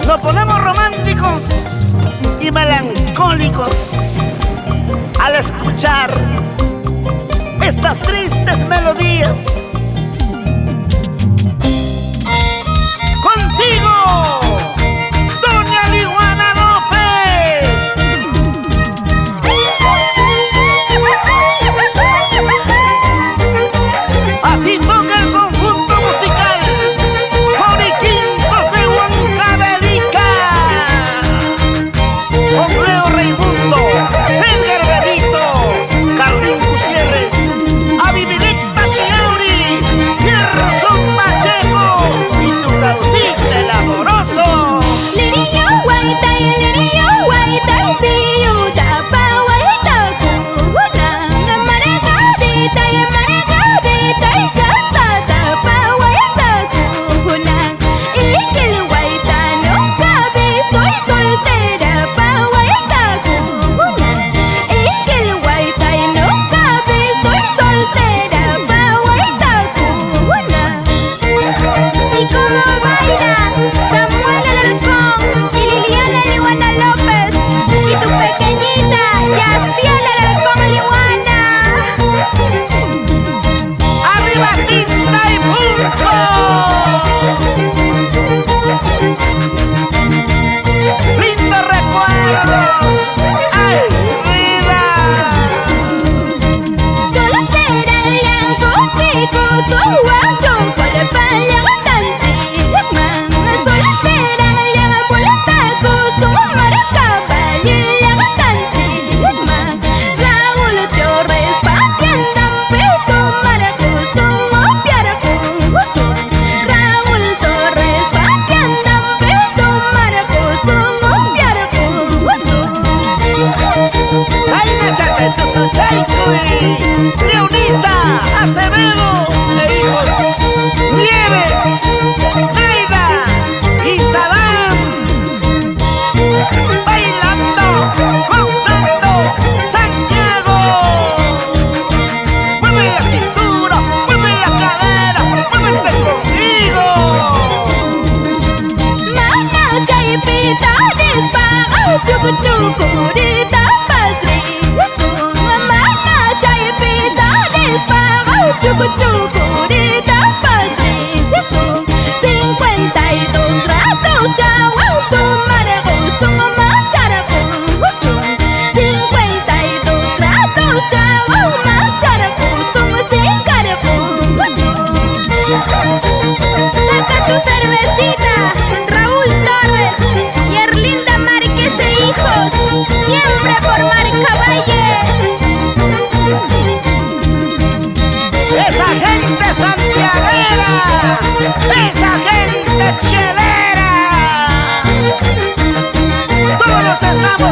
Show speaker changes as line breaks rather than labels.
Nos ponemos románticos y melancólicos al escuchar estas tristes melodías. Contigo, Doña Liwana López. Así toca el conjunto musical Coriquintos de Huancavelica, con Leo Raimundo, Edgar Benito, Carlín Gutiérrez, Abimelec Patiauri, Gerson Pacheco y tu Raulcito el amoroso. Leonisa Acevedo e hijos, Nieves, Naida y Sadam, bailando, gozando, Santiago. Mueve la cintura, mueve la cadera, muévete conmigo.
Mana chaipita despa, chucu chucurita pasri. Chucu chucurita pasri, 52 grados chau, tu maragoso macharaco. 52 grados chau, macharaco, sin caraco. Saca tu cervecita, Raúl Torres y Erlinda Márquez e hijos, siempre por Marca Valle.
Esa gente santiaguera, esa gente chelera, todos estamos